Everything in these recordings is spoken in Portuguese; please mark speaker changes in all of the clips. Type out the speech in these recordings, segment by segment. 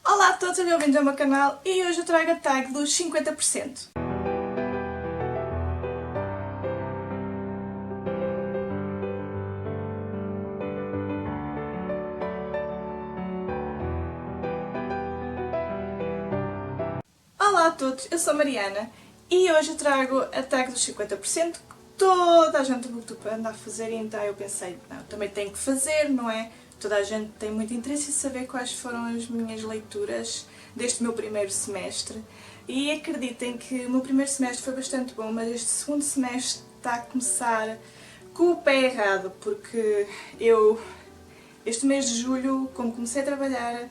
Speaker 1: Olá a todos, sejam bem-vindos ao meu canal e hoje eu trago a tag dos 50%. Olá a todos, eu sou a Mariana e hoje eu trago a tag dos 50% que toda a gente no YouTube anda a fazer e então eu pensei, não, também tenho que fazer, não é? Toda a gente tem muito interesse em saber quais foram as minhas leituras deste meu primeiro semestre e acreditem que o meu primeiro semestre foi bastante bom, mas este segundo semestre está a começar com o pé errado, porque este mês de julho, como comecei a trabalhar,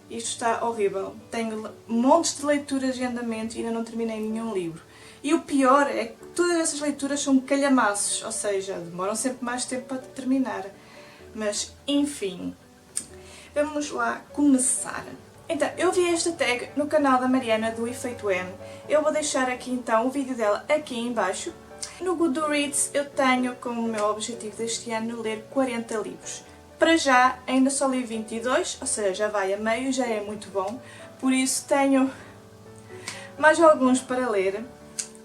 Speaker 1: isto está horrível. Tenho montes de leituras em andamento e ainda não terminei nenhum livro. E o pior é que todas essas leituras são calhamaços, ou seja, demoram sempre mais tempo para terminar. Mas, enfim, vamos lá começar. Então, eu vi esta tag no canal da Mariana do Efeito M. Eu vou deixar aqui então o vídeo dela aqui em baixo. No Goodreads eu tenho como meu objetivo deste ano ler 40 livros. Para já ainda só li 22, ou seja, já vai a meio, já é muito bom. Por isso tenho mais alguns para ler.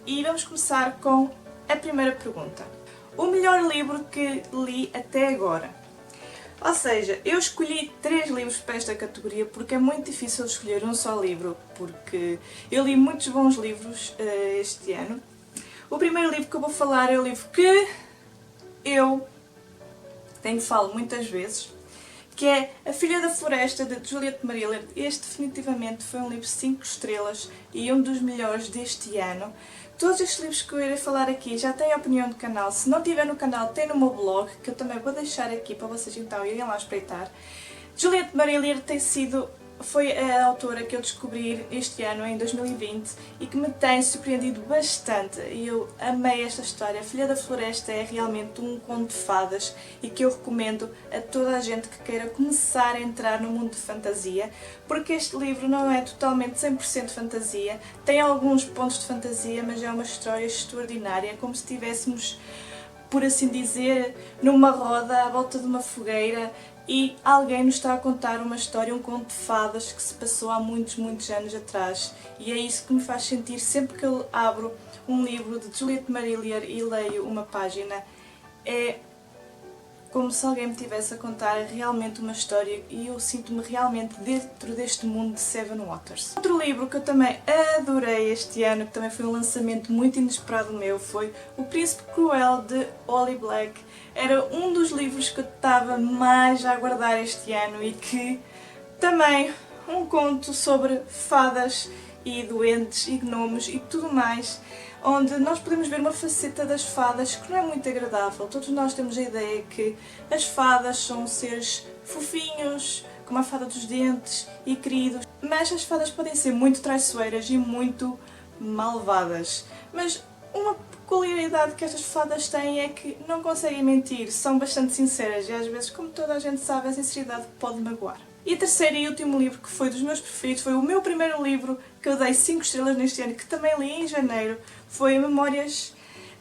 Speaker 1: E vamos começar com a primeira pergunta. O melhor livro que li até agora? Ou seja, eu escolhi 3 livros para esta categoria porque é muito difícil escolher um só livro, porque eu li muitos bons livros este ano. O primeiro livro que eu vou falar é o livro que eu falo muitas vezes, que é A Filha da Floresta, de Juliette Marillier. Este definitivamente foi um livro 5 estrelas e um dos melhores deste ano. Todos estes livros que eu irei falar aqui já têm opinião do canal. Se não tiver no canal, tem no meu blog, que eu também vou deixar aqui para vocês então irem lá espreitar. Juliette Marillier foi a autora que eu descobri este ano, em 2020, e que me tem surpreendido bastante. E eu amei esta história. A Filha da Floresta é realmente um conto de fadas e que eu recomendo a toda a gente que queira começar a entrar no mundo de fantasia, porque este livro não é totalmente 100% fantasia, tem alguns pontos de fantasia, mas é uma história extraordinária, como se estivéssemos, por assim dizer, numa roda à volta de uma fogueira e alguém nos está a contar uma história, um conto de fadas que se passou há muitos anos atrás. E é isso que me faz sentir sempre que eu abro um livro de Juliette Marillier e leio uma página. É como se alguém me estivesse a contar realmente uma história e eu sinto-me realmente dentro deste mundo de Seven Waters. Outro livro que eu também adorei este ano, que também foi um lançamento muito inesperado meu, foi O Príncipe Cruel, de Holly Black. Era um dos livros que eu estava mais a aguardar este ano e que também um conto sobre fadas e doentes e gnomos e tudo mais, onde nós podemos ver uma faceta das fadas que não é muito agradável. Todos nós temos a ideia que as fadas são seres fofinhos, como a fada dos dentes e queridos, mas as fadas podem ser muito traiçoeiras e muito malvadas. Mas uma peculiaridade que estas fadas têm é que não conseguem mentir, são bastante sinceras e às vezes, como toda a gente sabe, a sinceridade pode magoar. E o terceiro e último livro que foi dos meus preferidos, foi o meu primeiro livro que eu dei 5 estrelas neste ano, que também li em janeiro, foi Memórias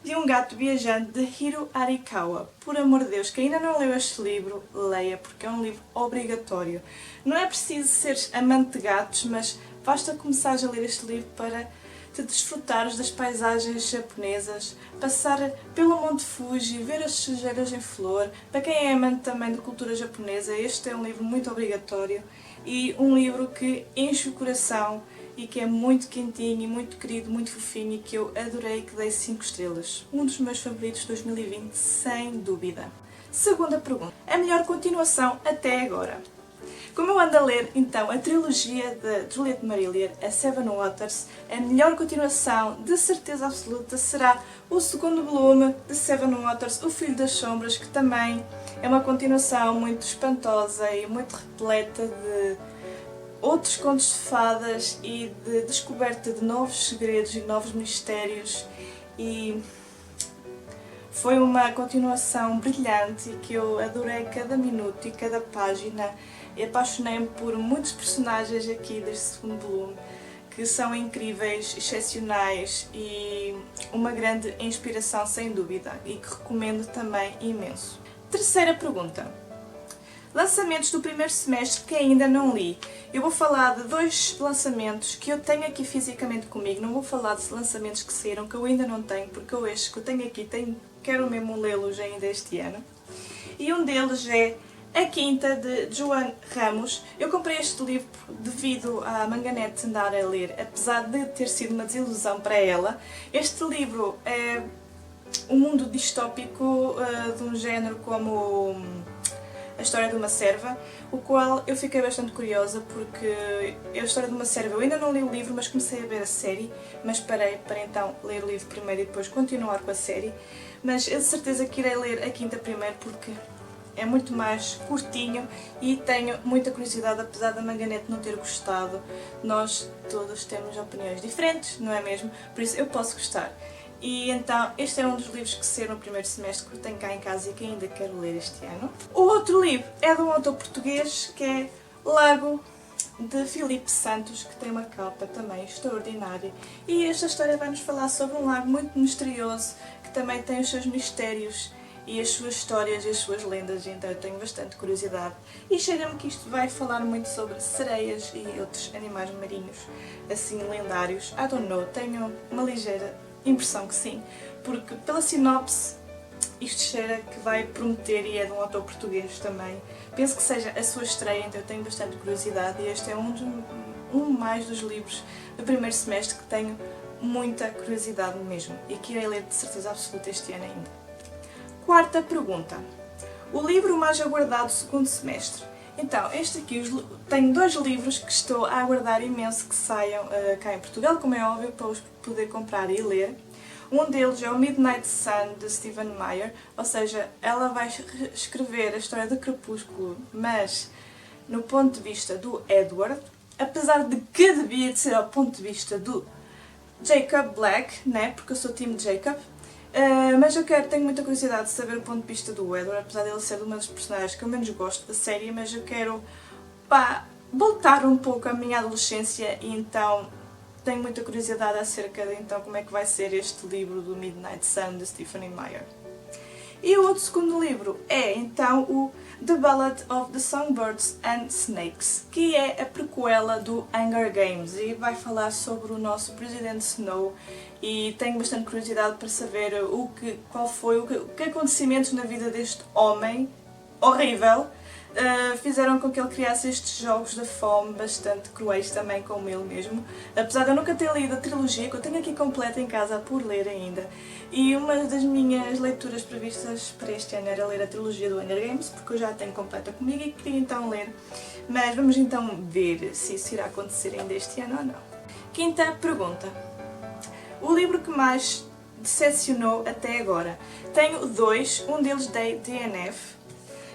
Speaker 1: de um Gato Viajante, de Hiro Arikawa. Por amor de Deus, quem ainda não leu este livro, leia, porque é um livro obrigatório. Não é preciso seres amante de gatos, mas basta começares a ler este livro para te desfrutares das paisagens japonesas, passar pelo Monte Fuji, ver as sujeiras em flor. Para quem é amante também de cultura japonesa, este é um livro muito obrigatório e um livro que enche o coração e que é muito quentinho e muito querido, muito fofinho e que eu adorei, que dei 5 estrelas. Um dos meus favoritos de 2020, sem dúvida. Segunda pergunta. A melhor continuação até agora? Como eu ando a ler, então, a trilogia de Juliette Marillier, A Seven Waters, a melhor continuação, de certeza absoluta, será o segundo volume de Seven Waters, O Filho das Sombras, que também é uma continuação muito espantosa e muito repleta de outros contos de fadas e de descoberta de novos segredos e novos mistérios. E foi uma continuação brilhante e que eu adorei cada minuto e cada página. E apaixonei-me por muitos personagens aqui deste segundo volume, que são incríveis, excepcionais e uma grande inspiração sem dúvida e que recomendo também imenso. Terceira pergunta. Lançamentos do primeiro semestre que ainda não li. Eu vou falar de 2 lançamentos que eu tenho aqui fisicamente comigo. Não vou falar de lançamentos que saíram, que eu ainda não tenho, porque eu estes que eu tenho aqui, quero mesmo lê-los ainda este ano. E um deles é A Quinta, de Joan Ramos. Eu comprei este livro devido à Manganete andar a ler, apesar de ter sido uma desilusão para ela. Este livro é um mundo distópico de um género como A História de uma Serva, o qual eu fiquei bastante curiosa porque A História de uma Serva, eu ainda não li o livro, mas comecei a ver a série, mas parei para então ler o livro primeiro e depois continuar com a série. Mas eu de certeza que irei ler A Quinta primeiro porque é muito mais curtinho e tenho muita curiosidade, apesar da Manganete não ter gostado. Nós todos temos opiniões diferentes, não é mesmo? Por isso eu posso gostar. E então, este é um dos livros que saíram no primeiro semestre que eu tenho cá em casa e que ainda quero ler este ano. O outro livro é de um autor português que é Lago, de Filipe Santos, que tem uma capa também extraordinária. E esta história vai nos falar sobre um lago muito misterioso, que também tem os seus mistérios e as suas histórias e as suas lendas, e então eu tenho bastante curiosidade. E cheira-me que isto vai falar muito sobre sereias e outros animais marinhos, assim, lendários. I don't know, tenho uma ligeira impressão que sim, porque pela sinopse isto cheira que vai prometer e é de um autor português também. Penso que seja a sua estreia, então eu tenho bastante curiosidade e este é um mais dos livros do primeiro semestre que tenho muita curiosidade mesmo e que irei ler de certeza absoluta este ano ainda. Quarta pergunta. O livro mais aguardado do segundo semestre. Então, este aqui, tenho 2 livros que estou a aguardar imenso que saiam cá em Portugal, como é óbvio, para os poder comprar e ler. Um deles é o Midnight Sun, de Stephen Meyer, ou seja, ela vai escrever a história do Crepúsculo, mas no ponto de vista do Edward, apesar de que devia de ser ao ponto de vista do Jacob Black, né? Porque eu sou time Jacob. Mas eu tenho muita curiosidade de saber o ponto de vista do Edward, apesar dele ser uma das personagens que eu menos gosto da série, mas eu quero, voltar um pouco à minha adolescência e então tenho muita curiosidade acerca de então como é que vai ser este livro do Midnight Sun de Stephen Meyer. E o outro segundo livro é então o The Ballad of the Songbirds and Snakes, que é a prequela do Hunger Games e vai falar sobre o nosso Presidente Snow e tenho bastante curiosidade para saber o que acontecimentos na vida deste homem horrível fizeram com que ele criasse estes jogos da fome bastante cruéis também como ele mesmo. Apesar de eu nunca ter lido a trilogia, que eu tenho aqui completa em casa por ler ainda. E uma das minhas leituras previstas para este ano era ler a trilogia do Hunger Games, porque eu já a tenho completa comigo e queria então ler. Mas vamos então ver se isso irá acontecer ainda este ano ou não. Quinta pergunta. O livro que mais decepcionou até agora. Tenho 2, um deles dei DNF,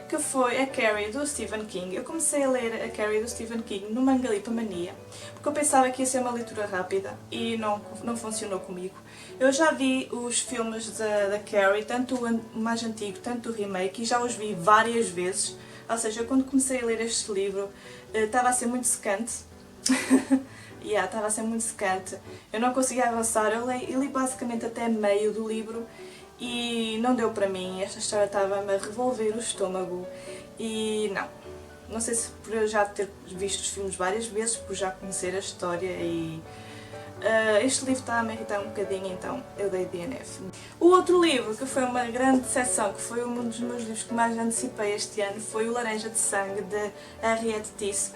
Speaker 1: que foi a Carrie do Stephen King. Eu comecei a ler a Carrie do Stephen King no Mangalipa Mania, porque eu pensava que ia ser uma leitura rápida e não funcionou comigo. Eu já vi os filmes da Carrie, tanto o mais antigo, tanto o remake, e já os vi várias vezes. Ou seja, quando comecei a ler este livro, estava a ser muito secante. Estava a ser muito secante. Eu não conseguia avançar, eu li basicamente até meio do livro e não deu para mim. Esta história estava-me a revolver o estômago e não sei se por eu já ter visto os filmes várias vezes, por já conhecer a história e este livro estava a me irritar um bocadinho, então eu dei DNF. O outro livro, que foi uma grande decepção, que foi um dos meus livros que mais antecipei este ano, foi o Laranja de Sangue, de Henriette Tisse.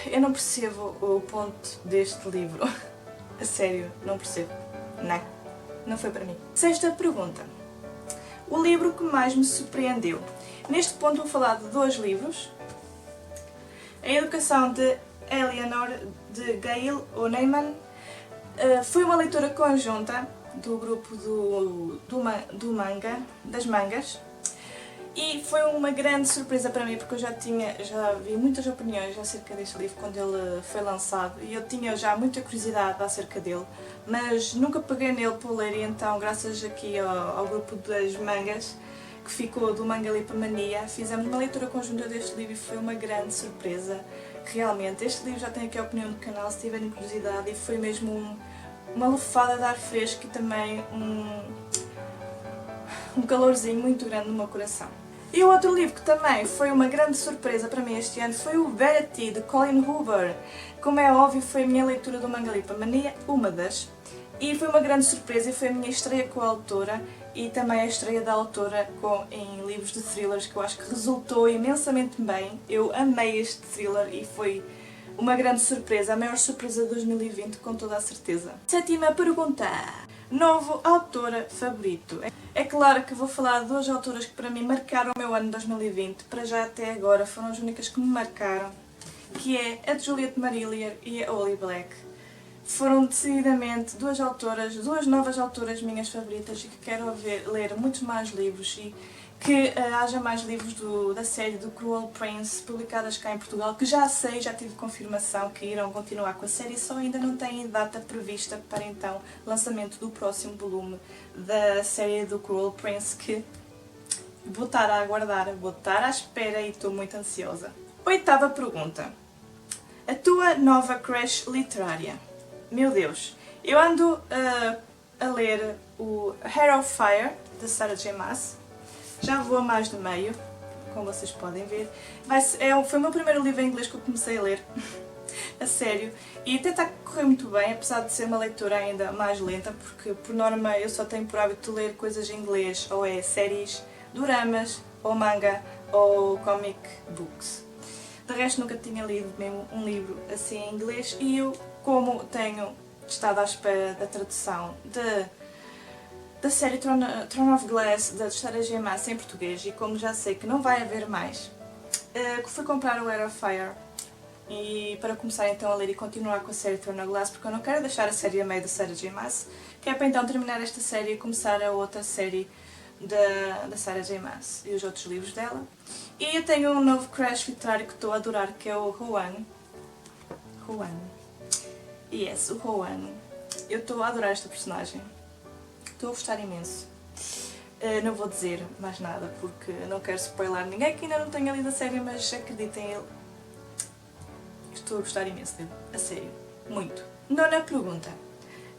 Speaker 1: Eu não percebo o ponto deste livro. A sério, não percebo. Não foi para mim. Sexta pergunta. O livro que mais me surpreendeu. Neste ponto vou falar de 2 livros. A Educação de Eleanor, de Gail Honeyman. Foi uma leitura conjunta do grupo das mangas. E foi uma grande surpresa para mim, porque eu já vi muitas opiniões acerca deste livro quando ele foi lançado e eu tinha já muita curiosidade acerca dele, mas nunca peguei nele para ler e então, graças aqui ao grupo das mangas, que ficou do Mangalipa Mania, fizemos uma leitura conjunta deste livro e foi uma grande surpresa. Realmente, este livro já tem aqui a opinião do canal, se tiverem curiosidade, e foi mesmo uma lufada de ar fresco e também um calorzinho muito grande no meu coração. E o outro livro que também foi uma grande surpresa para mim este ano foi o Verity, de Colleen Hoover. Como é óbvio, foi a minha leitura do Manga Lipa Mania, uma das. E foi uma grande surpresa e foi a minha estreia com a autora e também a estreia da autora em livros de thrillers, que eu acho que resultou imensamente bem. Eu amei este thriller e foi uma grande surpresa, a maior surpresa de 2020, com toda a certeza. Sétima pergunta. Novo autora favorito. É claro que vou falar de duas autoras que para mim marcaram o meu ano de 2020, para já até agora foram as únicas que me marcaram, que é a Juliette Marillier e a Holly Black. Foram decididamente duas novas autoras minhas favoritas e que quero ler muitos mais livros e que haja mais livros da série do Cruel Prince publicadas cá em Portugal, que já sei, já tive confirmação que irão continuar com a série, só ainda não têm data prevista para então lançamento do próximo volume da série do Cruel Prince, que vou estar a aguardar, vou estar à espera e estou muito ansiosa. Oitava pergunta. A tua nova crush literária? Meu Deus, eu ando a ler o Hair of Fire, de Sarah J Maas. Já vou a mais de meio, como vocês podem ver. Foi o meu primeiro livro em inglês que eu comecei a ler, a sério. E até está a correr muito bem, apesar de ser uma leitura ainda mais lenta, porque por norma eu só tenho por hábito de ler coisas em inglês, ou é séries, doramas, ou manga, ou comic books. De resto nunca tinha lido mesmo um livro assim em inglês e eu, como tenho estado à espera da tradução da série Throne of Glass da Sarah J Maas em português e como já sei que não vai haver mais, fui comprar o Hair of Fire e para começar então a ler e continuar com a série Throne of Glass, porque eu não quero deixar a série a meio da Sarah J Maas, que é para então terminar esta série e começar a outra série da Sarah J Maas e os outros livros dela. E eu tenho um novo crush literário que estou a adorar, que é o Rowan. Yes, o Rowan. Eu estou a adorar esta personagem. Estou a gostar imenso. Não vou dizer mais nada porque não quero spoiler ninguém que ainda não tenha lido a série, mas acreditem, estou a gostar imenso dele. A sério. Muito. Nona pergunta.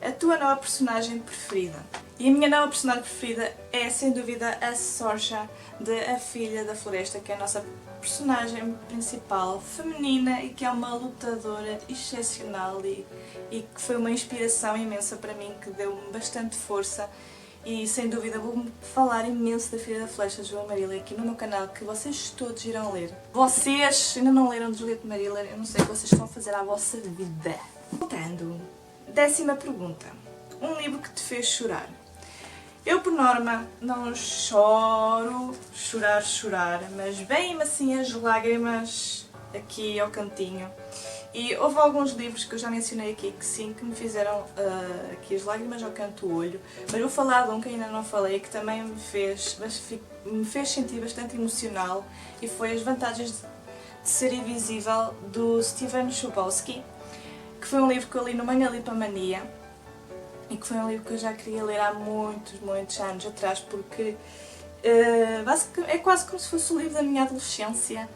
Speaker 1: A tua nova personagem preferida? E a minha nova personagem preferida é, sem dúvida, a Sorcha, de A Filha da Floresta, que é a nossa personagem principal feminina e que é uma lutadora excepcional e que foi uma inspiração imensa para mim, que deu-me bastante força e sem dúvida vou falar imenso da Filha da Floresta de João Marília aqui no meu canal, que vocês todos irão ler. Vocês ainda não leram de Juliette Marília, eu não sei o que vocês estão a fazer à vossa vida. Voltando, 10ª pergunta. Um livro que te fez chorar? Eu, por norma, não choro, chorar, mas vêm-me assim as lágrimas aqui ao cantinho. E houve alguns livros que eu já mencionei aqui que sim, que me fizeram aqui as lágrimas ao canto do olho. Mas vou falar de um que ainda não falei, que também me fez sentir bastante emocional, e foi As Vantagens de Ser Invisível, do Steven Chbosky, que foi um livro que eu li no Manga Lipa Mania. E que foi um livro que eu já queria ler há muitos anos atrás, porque é quase como se fosse o livro da minha adolescência.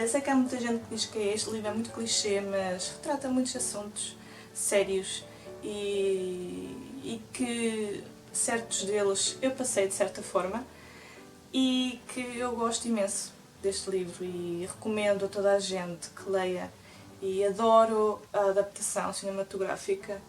Speaker 1: Sei que há muita gente que diz que este livro é muito clichê, mas retrata muitos assuntos sérios e que certos deles eu passei de certa forma e que eu gosto imenso deste livro e recomendo a toda a gente que leia, e adoro a adaptação cinematográfica.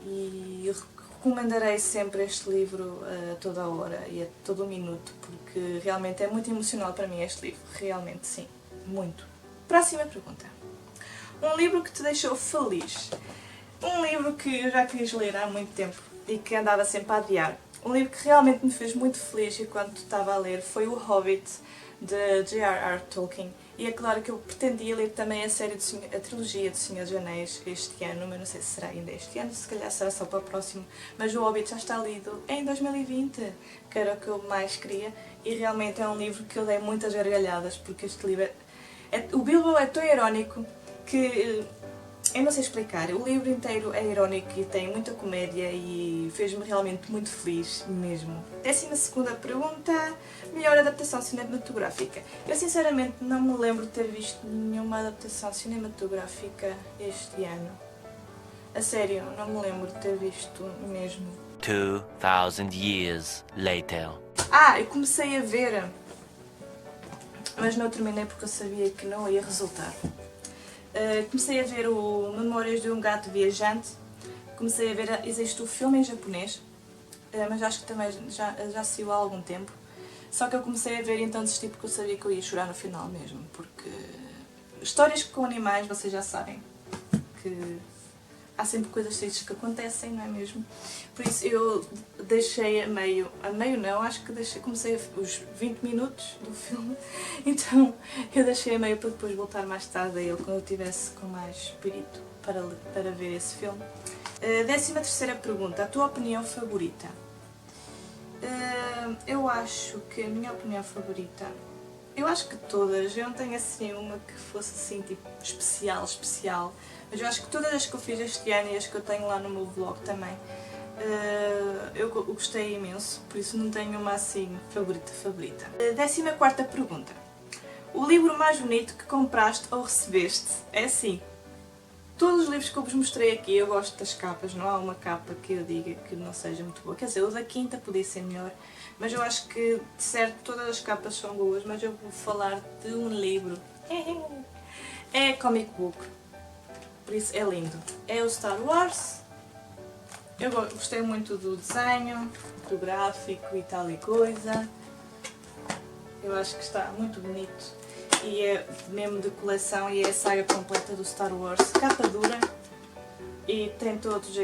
Speaker 1: E recomendarei sempre este livro a toda a hora e a todo o minuto, porque realmente é muito emocional para mim este livro, realmente sim, muito. Próxima pergunta. Um livro que te deixou feliz? Um livro que eu já quis ler há muito tempo e que andava sempre a adiar. Um livro que realmente me fez muito feliz enquanto estava a ler foi O Hobbit, de J.R.R. Tolkien. E é claro que eu pretendia ler também a trilogia do Senhor dos Anéis este ano, mas não sei se será ainda este ano, se calhar será só para o próximo. Mas o Hobbit já está lido em 2020, que era o que eu mais queria, e realmente é um livro que eu dei muitas gargalhadas, porque este livro o Bilbo é tão irónico que eu não sei explicar. O livro inteiro é irónico e tem muita comédia e fez-me realmente muito feliz mesmo. 12ª pergunta. Melhor adaptação cinematográfica? Eu sinceramente não me lembro de ter visto nenhuma adaptação cinematográfica este ano. A sério, não me lembro de ter visto mesmo.
Speaker 2: 2000 years later.
Speaker 1: Eu comecei a ver mas não terminei porque eu sabia que não ia resultar. Comecei a ver o Memórias de um Gato Viajante, comecei a ver, existe o filme em japonês, mas acho que também já saiu há algum tempo. Só que eu comecei a ver e então desisti porque eu sabia que eu ia chorar no final mesmo, porque histórias com animais, vocês já sabem que há sempre coisas tristes que acontecem, não é mesmo? Por isso eu deixei a meio não, acho que comecei os 20 minutos do filme, então eu deixei a meio para depois voltar mais tarde a ele, quando eu estivesse com mais espírito para ver esse filme. 13ª pergunta, a tua opinião favorita? Eu acho que a minha opinião favorita, eu acho que todas, eu não tenho assim uma que fosse assim tipo especial, mas eu acho que todas as que eu fiz este ano e as que eu tenho lá no meu vlog também, eu gostei imenso, por isso não tenho uma assim favorita. 14ª pergunta, o livro mais bonito que compraste ou recebeste? É assim, todos os livros que eu vos mostrei aqui, eu gosto das capas, não há uma capa que eu diga que não seja muito boa. Quer dizer, o da quinta podia ser melhor, mas eu acho que, de certo, todas as capas são boas, mas eu vou falar de um livro. É comic book, por isso é lindo. É o Star Wars, eu gostei muito do desenho, do gráfico e tal e coisa. Eu acho que está muito bonito. E é mesmo de coleção e é a saga completa do Star Wars, capa dura, e tem todas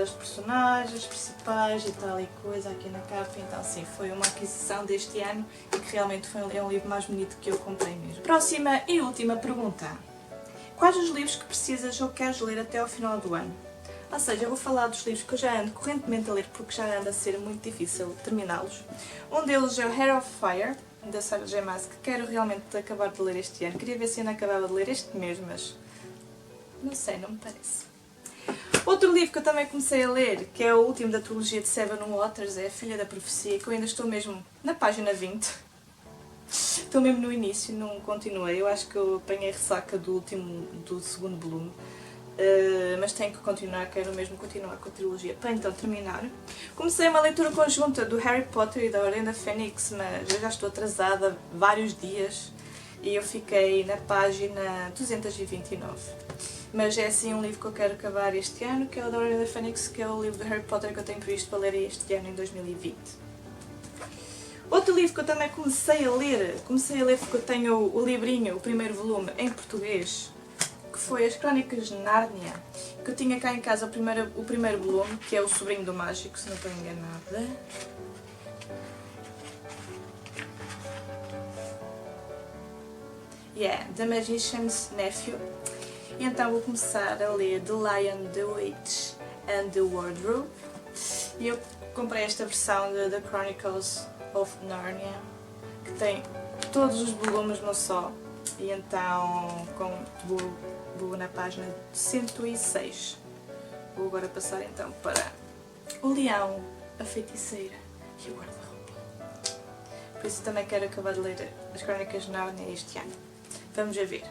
Speaker 1: as personagens principais e tal e coisa aqui na capa, então sim, foi uma aquisição deste ano e que realmente é um livro mais bonito que eu comprei mesmo. Próxima e última pergunta, quais os livros que precisas ou queres ler até ao final do ano? Ou seja, eu vou falar dos livros que eu já ando correntemente a ler porque já anda a ser muito difícil terminá-los. Um deles é o Heart of Fire, da Sarah J. Maas, que quero realmente acabar de ler este ano. Queria ver se ainda acabava de ler este mês, mas não sei, não me parece. Outro livro que eu também comecei a ler, que é o último da trilogia de Seven Waters, é A Filha da Profecia, que eu ainda estou mesmo na página 20. Estou mesmo no início, não continuei. Eu acho que eu apanhei ressaca do segundo volume. Mas tenho que continuar, quero mesmo continuar com a trilogia para então terminar. Comecei uma leitura conjunta do Harry Potter e da Ordem da Fênix, mas eu já estou atrasada vários dias e eu fiquei na página 229. Mas é assim um livro que eu quero acabar este ano, que é o da Ordem da Fênix, que é o livro do Harry Potter que eu tenho previsto para ler este ano, em 2020. Outro livro que eu também comecei a ler porque eu tenho o livrinho, o primeiro volume, em português, que foi As Crónicas de Nárnia, que eu tinha cá em casa o primeiro volume, que é O Sobrinho do Mágico, se não estou enganada. The Magician's Nephew. E então vou começar a ler The Lion, the Witch and the Wardrobe. E eu comprei esta versão de The Chronicles of Narnia, que tem todos os volumes no só. E então vou na página 106. Vou agora passar então para O Leão, a Feiticeira e o Guarda-roupa. Por isso também quero acabar de ler As Crónicas de Nárnia este ano. Vamos a ver.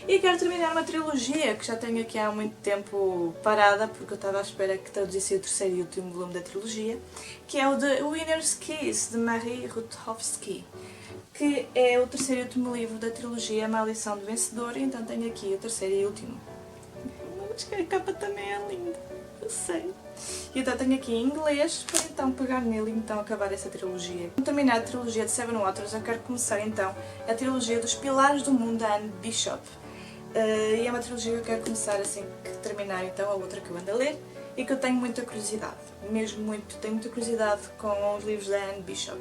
Speaker 1: E quero terminar uma trilogia que já tenho aqui há muito tempo parada, porque eu estava à espera que traduzisse o terceiro e último volume da trilogia, que é o The Winner's Kiss, de Marie Rutkovsky, que é o terceiro e último livro da trilogia Maldição do Vencedor, e então tenho aqui o terceiro e último. Mas que a capa também é linda, eu sei. E então tenho aqui em inglês para então pegar nele e então acabar essa trilogia. Para terminar a trilogia de Seven Waters, eu quero começar então a trilogia dos Pilares do Mundo da Anne Bishop. E é uma trilogia que eu quero começar assim que terminar então a outra que eu ando a ler e que eu tenho muita curiosidade, mesmo muito, tenho muita curiosidade com os livros da Anne Bishop.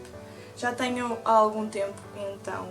Speaker 1: Já tenho há algum tempo, então